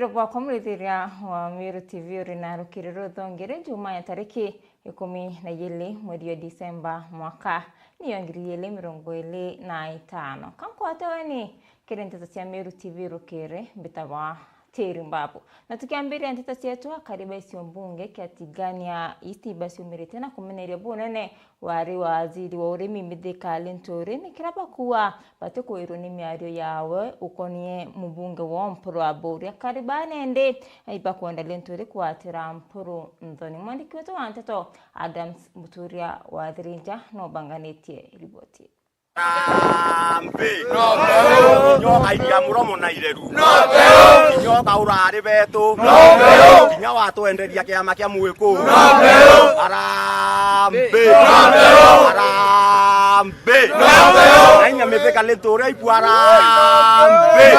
Rugiro bwa kumulithiria wa Meru TV rinarukire ruthongere juma ya tariki 12 mwezi wa Disemba mwaka ni 2025. Kankwataweni kire nteto cia Meru TV rukire mbitagwa Teri Mbabu. Na tukiambiria nteto cietu kariba icio mbunge kiatigania istiba ciumirite na kumeneria bunene wari waziri wa urimi Mithika Linturi ni kiraba kuwa batukwirwo ni miario yawe ukonie mubunge wa Mpuru Aburi kariba nende aiba kwenda Linturi kwatira Mpuru Nthoni. Mwandiki wetu wa nteto Adams Muturia wa Thirinja no banganitie riboti. Nyoka iria muromo na ireru nyoka urari betu kinya watwenderia kiama kia Mwiku arambe ainya Mithika Linturi aipu arambe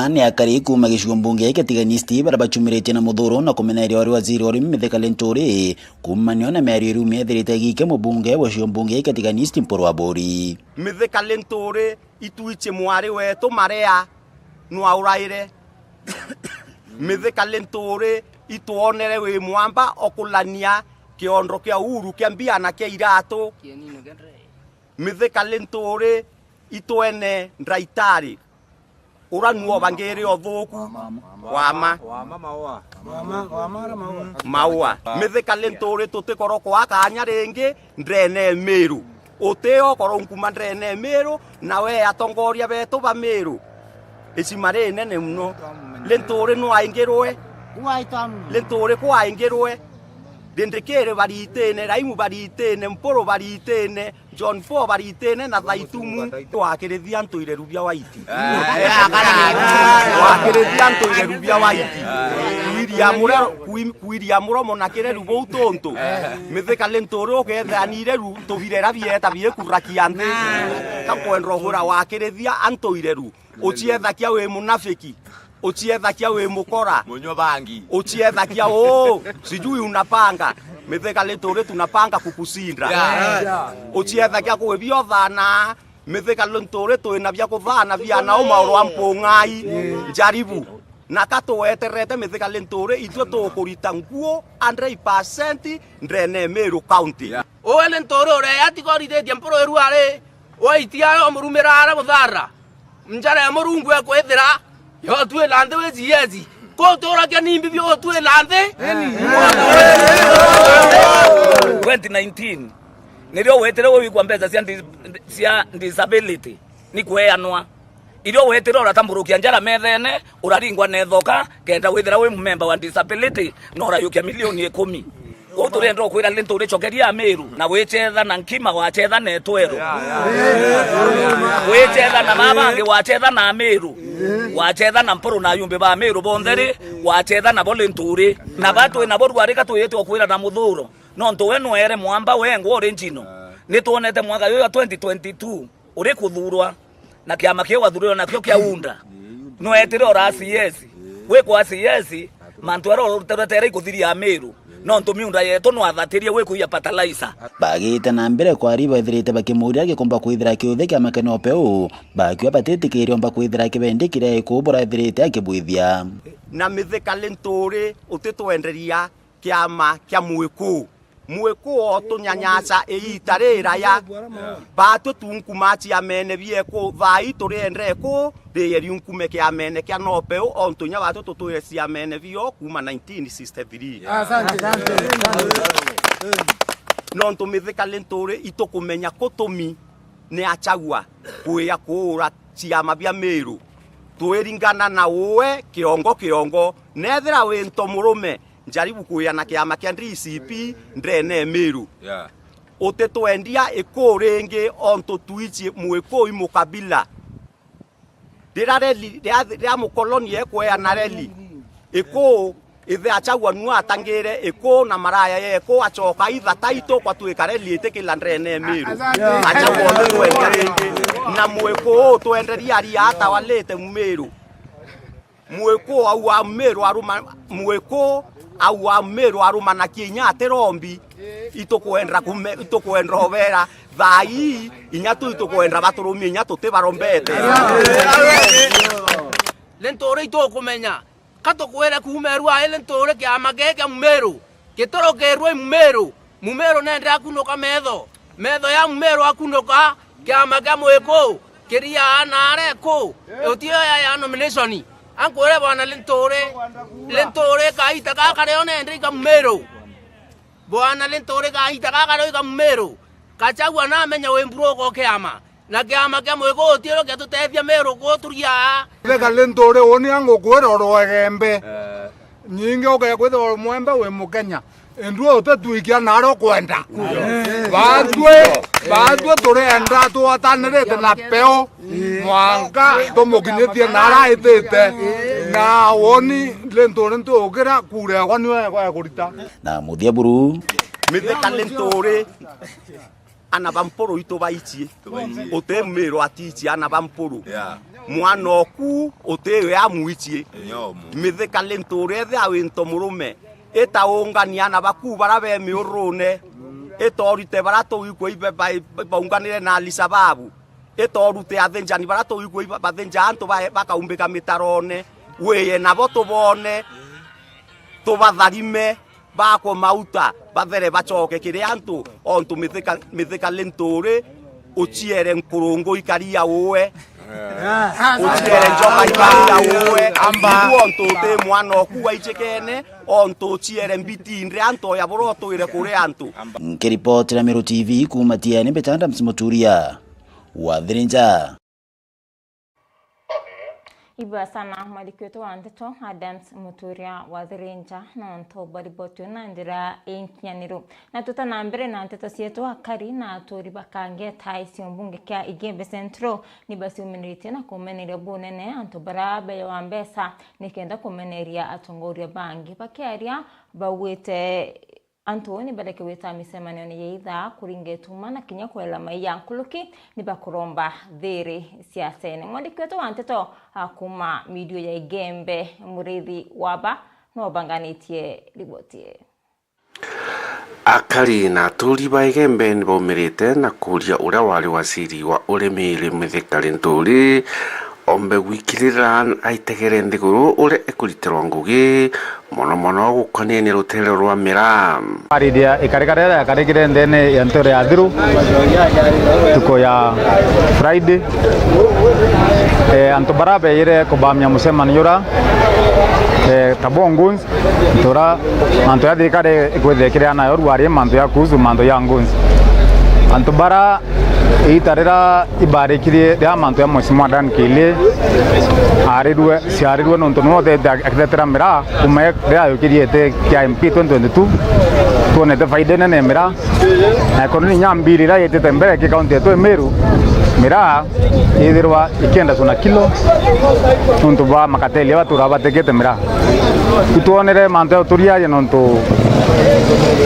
ni akari kuma gicigo mbunge ketiganisti bara bachumirite na muthuro na kumeneria wari waziri wa urimi Mithika Linturi kumanio na meri rumie thirite gike mubunge wa cio mbunge ketiganisti Mpuru Aburi. Mithika Linturi ituiche mwari wetu maria nwauraire Mithika Linturi ituonere wi mwamba okulania kiondo kia uru kia mbiana kia iratu Mithika Linturi ituene ndaitari uranuo bangere othuku wama maua Mithika Linturi tutikoro kwa kanya ringi ndrene Meru uteo koro nkuma ndrene Meru nawe atongoria betu ba Meru icimare nene muno Linturi no aingirwe Linturi kwa aingirwe dendekere baritene raimu baritene Mpuru baritene John Paul baritene na Thaitumu wakirithia ntoire rubia waiti wakirithia ntoire rubia waiti kuiria muromo na kireru boutonto Mithika Linturi ukethanire ru tubirera bieta bie kurakia nthi kakwendro hura wakirithia antoire ru uchiethakia we munafiki uchiethakia we mukora munyo bangi uchiethakia sijui unapanga Mithika Linturi tunapanga kukusinda uchiethakia kuwe biothana Mithika Linturi twina bia kuthana bia na umauro ampungai njaribu na katuweterete Mithika Linturi itwe tukurita nguo 100% ndrene Meru County owe Linturi ore atigorithetie Mpuru eruare oitia omurumira ara muthara njara murungu ekwithira yo tuwe lande we ziezi ko tora kia nimbi bio tuwe lande 2019 nirio wetere wo wikwa mbeza cia disability ni kweanwa irio wetere ora tamburukia njara methene uraringwa nethoka kenda withira we member wa disability no rayukia milioni 10 uturendo kwira Linturi chokeria Meru na wechetha na nkima wachetha netweru wechetha na mabangi wachetha na Meru wachetha na Mpuru na yumbe ba Meru bontheri wachetha na Linturi na batu na boru arika tuyetwa kwira na muthuro no ntuwe nwere mwamba wengo original ni tuonete mwaka yo 2022 uri kuthurwa na kiama kio wathuriro na kio kia unda no etire ora CS we kwa CS mantwaro rutere ikuthiria Meru no ntumiunda yetu no athatirie we kuya fertilizer bagita na mbere kwa riba thirite bakimuria gikomba kwithira kiuthe kia makeno peu bakwa batetikire omba kwithira kibendikire kubura thirite akibwithia na Mithika Linturi utitwenderia kiama kia Mwiku otunyanyaca eitarira ya batu tunkumachi amene bieko vai turendre ko deyeri unkume kia amene kia nopeu ontunya batu tutuye si amene bio kuma 1963 asante no ntu Mithika Linturi itokumenya kutumi ne achagua kuya kura ciama bia Meru twiringana na uwe kiongo nethira we ntomurume njaribu kuya na kiama kia DCP ndrene Meru utetwendia ikuringi onto tuichi Mwiku imukabila dirareli dia mukoloni ekwea na reli iku ithe achagwa nua atangire iku na maraya yeko achoka itha taito kwa tuikareli itekila ndrene Meru achagwa twenderingi na Mwiku twenderia ria atawalete Meru Mwiku au wa Meru aruma Mwiku au wa Meru aruma na kinya aterombi itokwendra overa thai inyatu itokwendra baturumi inyatu te barombete Linturi itokumenya katokwere kumeru aile ntore kya mageke mumeru kitoro kerwe mumeru nende akunoka medho ya mumeru akunoka kya magamo eko keria anare ko otio ya nomination ankwere bwana lentore kaita kakare onende kamumeru bwana lentore kaita kakare kamumeru kachagwa na menya wemburo ko kiama na kiama kya mwego otiro kya tutethia meru ko turia leka lentore oni ango kwero roegembe nyinge oke kwetho mwembe we mukenya enduo utatuikia naro kwenda batwe turenda twatanirite na peo mwanga tumukinyithie nara itite na woni lentore ntukira kure kwa niwe kwa kurita na muthia buru mitheka lentore ana bamporo ito baichie ote mero atichi ana bamporo mwana oku ote ya muichie mitheka lentore the awento murume eta ongania na baku barabe miurune etorite barato ikwe baunganire na alisababu etorute athenjani barato ikwe bathenja anto bakaumbika mitarone weye na boto bone to batharime bako mauta bathere bachoke kire antu ontu mitheka lentore uchiere nkurungu ikaria uwe uchiere njoka ikaria uwe ontu te mwana okuwa ichekene ontu uchiere mbitindre anto ya boroto ire kure antu nkiripoti na Meru TV kuma Tiene Betanda Msimoturia Wathirinja Iba sana malikwetu wandeto Adams Muturia Wathirinja na ntoba ribotio na ndira enkianiro na tutanambere na nteto sietu akari na tori bakange taisi mbunge kya Igembe Centro ni basi umenirite na kumeneria bunene antobara be wambesa nikenda kumeneria atongoria bangi bakiaria bawete Antoni badake weta misemano ni yeitha kuringetuma na kinya kwela maiya nkuluki ni bakuromba thiri siasene mwandikwetu wanteto akuma midio ya Igembe Murithi waba no banganitie ribotie akari na turi ba Igembe ni bomerete na kuria ura wali wasiri wa uremire Mitheka Lentore ombe wikirira aitegere ndiguru ure ekuriterwa ngugi mono gukonie ni rutere rwa mera aridia ikarekarera akaregire ndene ya ntore ya thiru tuko ya Friday anto barabe ire kubamya musemaniyura tabonguns tora manto ya dikare ekwethekire ana yorwari manto ya kuzu manto ya nguns anto bara itarera ibarekirie ya manto ya mosimu Dan Kile arirwe siarirwe nonto no de akretera mera kuma ya yokirie te kya MP 2022 tuone te faide nene mera ekononi nyambirira yete tembere ki county to Meru mera idirwa ikenda sona kilo nonto ba makateli batura batekete mera tuonere manto ya turia ye nonto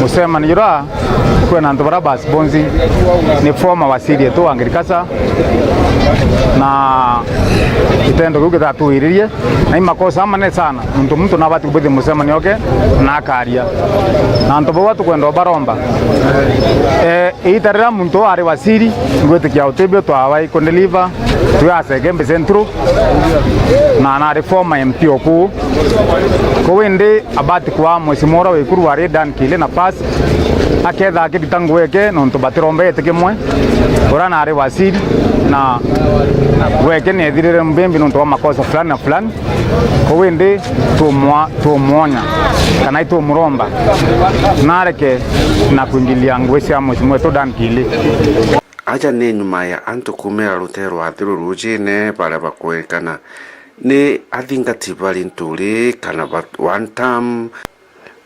musema nira kwena ndo barabas bonzi ni forma wasiri to angirikasa na itendo kugeta tuiririe na imakosa amane sana mtu na batu kubidi musema nyoke na karia na ndo bwa tukwenda baromba itarira muntu ari wasiri ngwete kya utebyo to awai kondeliva tuyase Igembe Centro na reforma MP oku ko wende abati kwa mwesimora wekuru wari Dan Kile na pass aketha akitangweke nonto batirombe tekemwe ora na ari wasiri na weke ne thirire mbembi nonto wa makosa fulani na fulani ko wende tumwonya kana ito muromba nareke na kuingilia ngwesi ya mwesimwe to Dan Kile aja ne nyuma ya anto kumera rutero wa thiru rujine bara bakwekana ni athingati bari nturi kana one time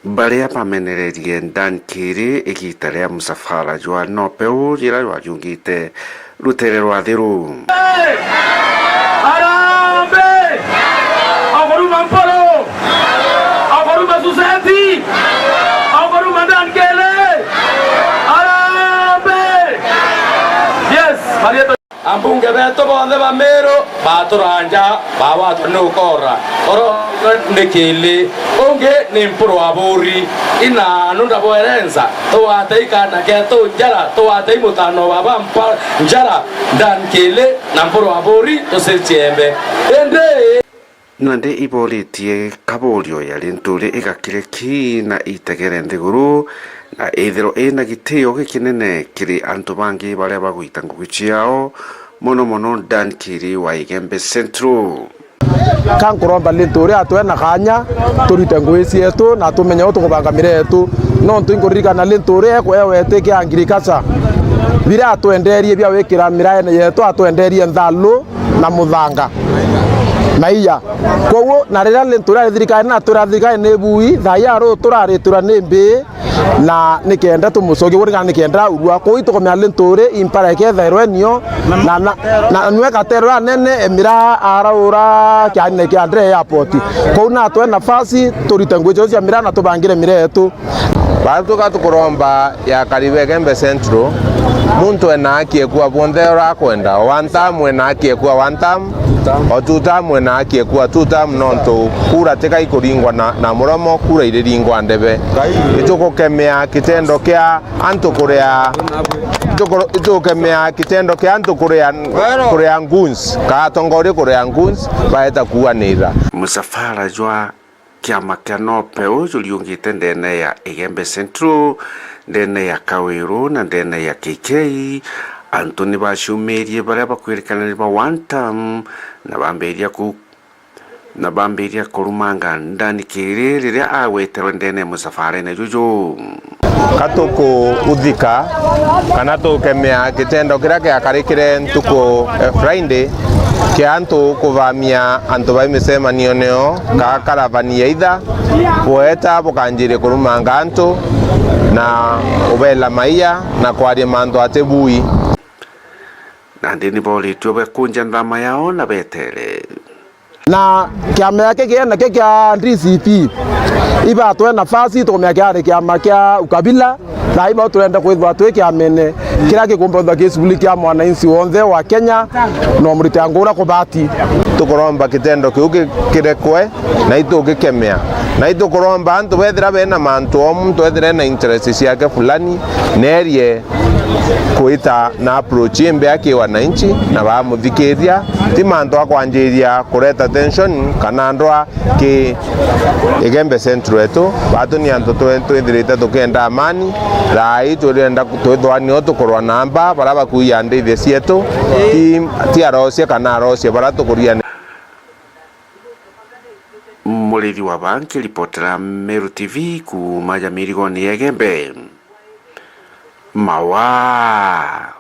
baria pamenererie Dan Kile igita ria musafara jwa nopeu jira rwa jungite rutere rwa thiru Arambe agoruma mporo agoruma society agoruma Dan Kile Arambe yes Marieta ambunge beto bonde ba Meru baturanja bawatu nukora oro ndekele onge ni mpuro aburi ina nunda boerenza to ateika na keto njara to ateimutano baba mpa njara Dan Kile na mpuro aburi to selchembe ende nande iboritie kaborio ya linturi igakire ki na itegere nthiguru na ithiro ina gitio gikinene kiri antu bangi baria bagwita ngugi ciao muno Dan Kiri wa Igembe Central. Kankuromba linturi atwe na kanya turite ngui cietu na tumenye utugubanga miretu no ntuingurikana linturi ekwewete ki angirikasa bira atwenderie bia wikira miraene yetu atwenderie nthalu na muthanga na iya kowo na rira linturi thirikari na turathirikari ne bui thaya ro turaritura nimbi na nikenda tumucogi wurika nikenda urua ko itukomya linturi impara ke therwenio na nweka terwa nene emira araura kyane kya Andre Airport ko na twe nafasi turite ngwejo cia mira na tubangire miretu bantu katukuromba ya karibe Igembe Central muntu ena akiekua bondera kwenda one time ena akiekua one time o two time ena akiekua two time nonto kura teka ikuringwa na muromo kura iriringwa ndebe itukukemea kitendo kya antu kuria itukukemea kitendo kya antu kuria nguns ka tongori kuria nguns baeta kuanira musafara jwa kiama kia nope uliungite ndene ya Igembe Central ndene ya Kawiru na ndene ya KK Antoni bashumerie baria bakwirikana ni ba one time na bamberia kurumanga ndani kiri riria awetero ndene musafara na juju katuku uthika kana tukemea kitendo kiria giakarikire ntuku Friday kia antu kuvamia antu bai micemanio neo ka karavania itha poeta bukanjire kurumanga antu na ubela maia na kwaria mandu atebui na ndini boritwe bekunja ndama yao na betere na kiama yake kienda kia DCP iba atwe nafasi tukomya kiare kiama kia ukabila na iba turenda kwithwa atwe kiamene kira gikumbotha kisubuli kia mwananchi wonthe wa Kenya no muritangura kubati tukuromba kitendo kiu kirekwe na itugikemea na itukuromba antu bethira bena mantu o muntu ethire na interest ciake fulani nerie kuita na approach mbe yake wananchi na bamuthikiria ti mantu akwanjiria kureta tension kana ndwa ki Igembe Central etu batu ni antu twithirite tukenda amani rai turenda twithwani tukorwa namba bara bakuya ndithie cietu ti arocia kana arocia bara tukuria Muliri wa banki ripotera Meru TV kuma Jamirigo ni Igembe Mawa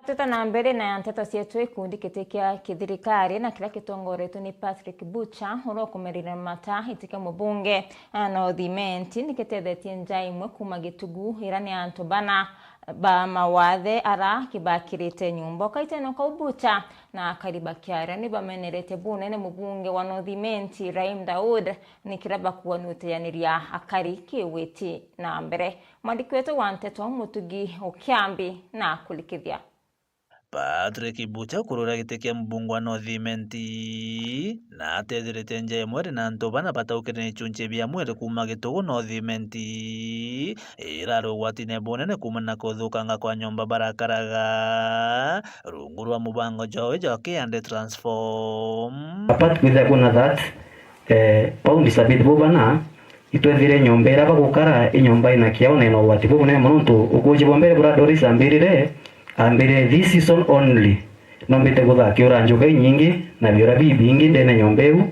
Teta na mbere na nteta cietu ikundi kitikia kithirikari na kila kitongoretwo ni Patrick Bucha urokumerira mata itike mubunge no thimenti nikitethetie njai imwe kuma Gitugu irani antu bana ba mawathe ara kibakirite nyumba kaiteno ka Bucha na kariba kiara ni bamenerete bunene mubunge wa no thimenti Raim Daud nikiraba kuwanuteyaniria akari kiwiti na mbere mwandikwetu wa nteto mutugi ukiambi na kulikithia Patrick Bucha kurura gite kia mbunge wa no thimenti na atethirite nja imwe na antu bana bataukire ni chunche bia mwere kuma Gitugu no thimenti iraro gwatine bunene kuma na kuthukanga kwa nyumba barakaraga rungu rwa mubango joe joke and transform apart with that paundi sabit bubana itwethire nyumba ira bagukara inyumba ina kiaona ino gwati bubune muntu ukuji bombere bura dorisa mbirire ambire this season only nombite guthakio ranjuga nyingi na biora bibingi ndene nyombeu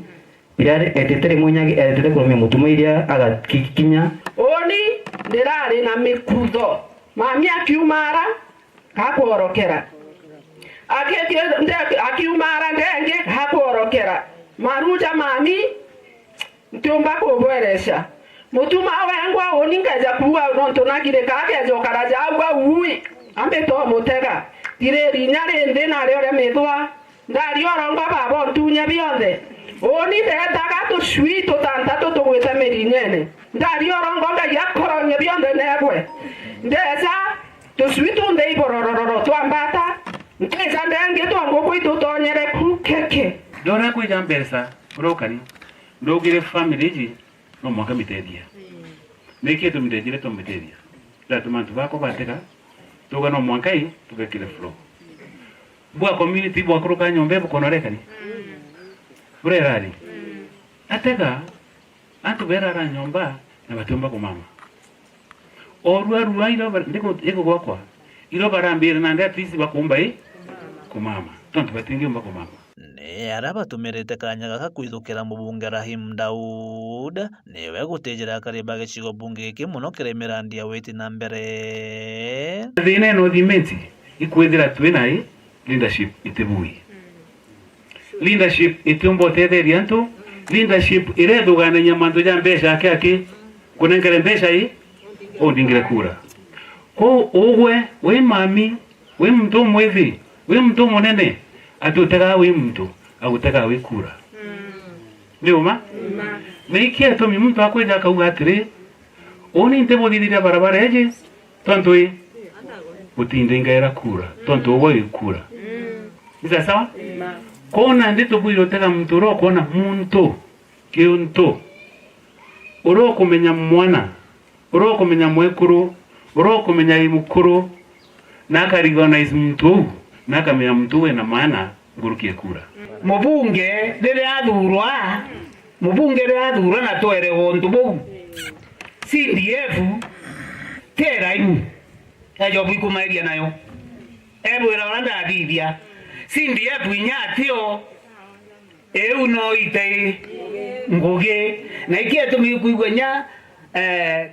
ira etetere munyagi etetere kurumia mutuma iria agakikinya oni ndirari na mikutho mami akiumara hakuorokera akiumara ndenge hakuorokera maruja mami ntiumba kubweresha mutuma wengwa oni ngaja kuwa nontonagire kake jokaraja agwa ui ambe to mutega dire rinyare ndena ryo remethwa ndari orongo babo ntunya bionde oni ndetaga tu sweet tanta to gwita merinyene ndari orongo nga yakoronya bionde nebwe ndeza tu sweet unde iborororo twambata nkeza ndenge to ngoko itotonyere ku keke dona ku jambesa brokari ndogire family ji no mwaka mitedia neke to mitedia to mitedia la tumantu bako bateka tuga no mwankai tugekire flow bwa community bwa kuruka nyombe bukonorekani burerari atega antu berara nyomba na batumba kumama orwa ilo ndiko ego gwakwa ilo barambira na ndia twisi bakumba kumama tonto batingi mba kumama nĩ arĩa batũmĩrĩte kanya gaka kwithũkĩra mũbunge Rahim Daud nĩwe gũtĩnjĩra karĩba gĩcigo bunge gĩkĩ mũno kĩrĩmĩra ndia wĩti na mbere thĩna ĩno thimenti ikwithira twĩna leadership itibui leadership itumbotetheria ntu leadership irethugana nyamandu ja mbeca ake kunengere mbeca ondingire kura ko ogwe we mami we mtu mwevi we mtu munene atutega we mtu agutega we kura ndio ma meikia to mi mtu akwenda kauga atire oni ntebodithira barabara eje tonto utindengera kura tonto wowe kura isa sawa kona ndito bwiro tega mtu ro kona muntu kionto oro kumenya mwana oro kumenya mwekuru oro kumenya imukuru nakarigonize mtu nakamenya mtu we na maana ngurukie kura mubunge rire athurwa na twere wontu bou CDF tera inu ajo bikumaria nayo ebwera oranda adithia CDF inyatio no ite ngugi na ikie mi kuigwenya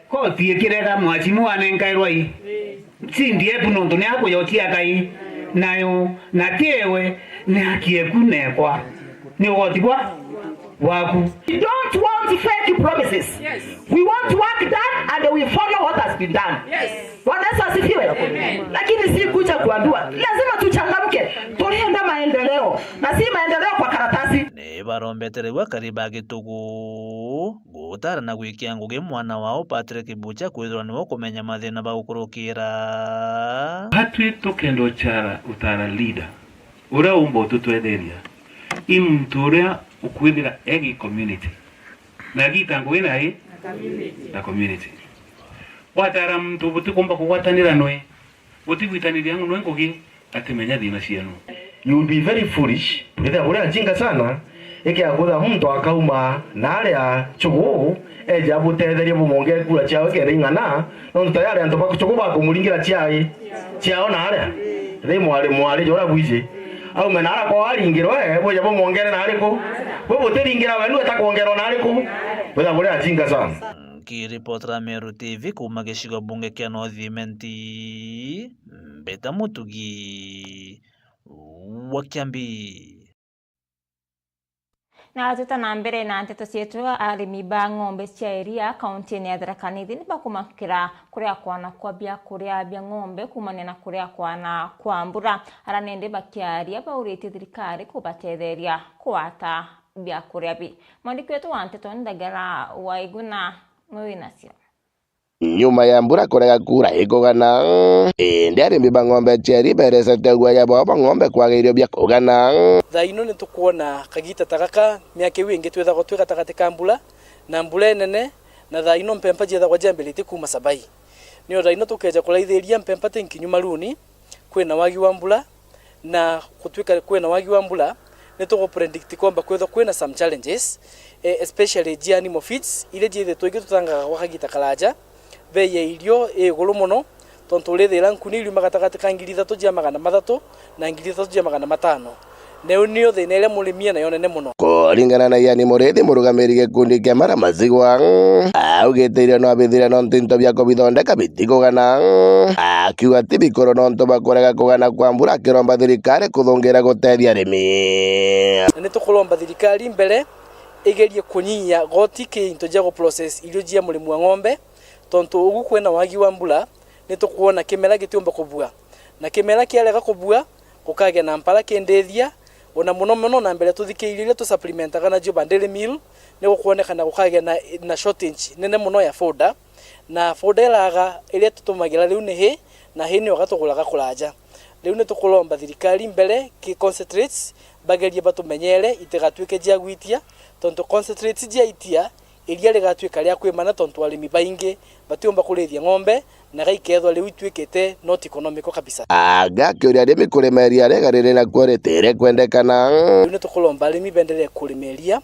koti ikirega mwachimu anenkairwa CDF no ndo nyako yotia kai nayo na tiewe ni hakie kunekwa ni wotibwa waku. We don't want fake promises. Yes. We want work done and we follow what has been done. Yes. Bwana Yesu asifiwe. Lakini si kucha kuandua. Lazima tuchangamke. Tulienda maendeleo. Na si maendeleo kwa karatasi. Nĩ barombeterewa kariba gĩtũgũ gũtara na gwikia ngugi mwana wao Patrick Bucha kwithirwa niwo kumenya mathina ba gukurukira hatu tukendo chara utara leader ura umbo tutwetheria imturia ukwithira egi community na gitango ina na community watara mtu butikumba kugwatanira noe butibwitaniria ngo ngugi atimenya thina ciano. You will be very foolish nditha bure njinga sana iki agutha muntu akauma na aria chugu eja butetheria bumonge kula chao kere ngana no tayari antu bakuchugu bakumuringira chiao na aria ri mwari jora bwije au menara kwa aringiro boja bomongere na ariko bo botiringira wenu etakuongerwa na ariko nditha bure njinga sana. Kiripotera Meru TV kuma gĩcigo bunge kĩa North Imenti Mbeta Mutugi wa Kiambi. Na tuta na mbere na nteto cietu arimi ba ng'ombe cia iria kaunti-inĩ ya Tharaka Nithi nĩ bakumakĩra kũrĩa kwana kwambia kũrĩa bia ng'ombe kumania na kũrĩa kwana kwa mbura ara nende bakiaria baurĩtie thirikari kubatetheria kwata bia kũrĩa bi. Mwandĩki wetu wa nteto Ndagara Waiguna ng'oĩ nacio. Nyuma ya mbura kurega kura ikugana indi arimi ba ng'ombe cia berecete guoya bwao ba ng'ombe kwaga irio bia kugana. Thaino ni tukuona kagita tagaka miake wingi twethagwo twi gatagati ka mbura na mbura nene na thaino mpempa jethagwo jambelete kuma sabai nio thaino tukeja kuraithĩria mpempa tenkinyu maruni kwina wagi wa mbura na kutwika kwina wagi wa mbura ni tugo predict kwamba kwina some challenges especially animal feeds ile jithe twingi tutanga wakagita kalaja bei ya irio iguru muno tonto rethera nkuni irio magatagati ka 3,300 na 3,500 neo nio thina ile murimia nayo nene muno kuringana na yani murithi murugamiri gikundi kia maramazigwa augite irio no abithire no ntinto bia kubithondeka bitigugana akiuga ati bikoro no nto bakorega kugana kwa mbura akiromba thirikari kuthungira gutethia arimi ni tukuromba thirikari mbere igerie kunyinya goti kinto jago process irio jia murimu wa ng'ombe tonto ugu kwena wagi wa mbura ni tukuona kimera gitiumba kubua na kimera kialega kubua kukage na mpala kendethia ona muno na mbere tuthikiirie tu supplement kana juba daily meal ni gukuonekana gukage na shortage nene muno ya foda na foda ilaga ile tutumagira riu ni hi na hi ni wagatuguraga kuraja riu ni tukulomba thirikari mbere ki concentrates bagerie batumenyere itigatwike jia gwitia tonto concentrates jia itia iria rigatuika ria kwimana tontu arimi baingi batiumba kurithia ng'ombe na gaikethwa riu itwikite not economical kabisa. Aga kiuria arimi kurima iria rega riri na kwere kwendekana riu nitukulomba arimi bendelee kurima iria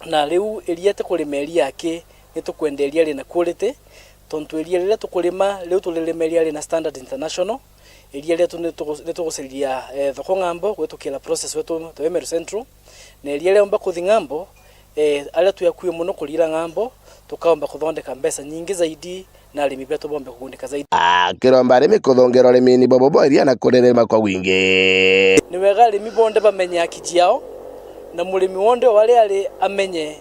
na riu iria tukurima iria ake nitukwenda iria rina quality tontu iria riria tukurima riu tulirima iria rina standard international iria ritu nituguciria thoko ng'ambo gwitukira process wetu Emeru Central na iria riomba kuthi ng'ambo aria tuyakuye muno kurira ng'ambo tukaomba kuthondeka mbeca nyingi zaidi na arimi betu bombe kugundika zaidi. Kiromba arimi kuthongera arimi ni bobo iria na kurerema kwa wingi ni wega arimi bonde bamenya kijiao na murimi wonde wale ale amenye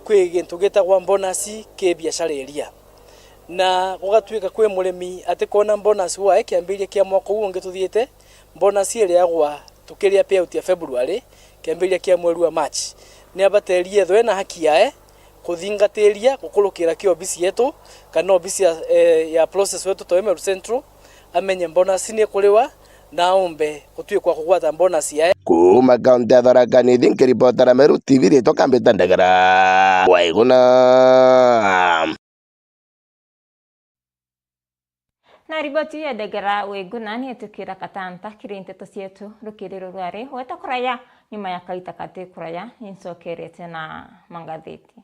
kwi gintu gitagwa bonus ke biashara iria na gugatuika kwi murimi ati kona bonus wae kiambiria kia mwaka huu ngituthiete bonus ile yagwa tukiria payout ya February kiambiria kia mweri wa March ni abaterie thwe na haki yae kuthingatiria gukurukira ki obisi yetu kana obisi ya process wetu Emeru Central amenye bonus ni kuriwa na ombe gutue kwa kugwata bonus yae kuma kaunti ya Tharaka Nithi nkiripotera Meru TV rito kambita ndagara waiguna na riboti ya Ndegera Waiguna ni etukira katanta kiri nteto cietu rukiriro rwari weta kuraya nyuma ya kaita kate kuraya insokerete na mangatheti.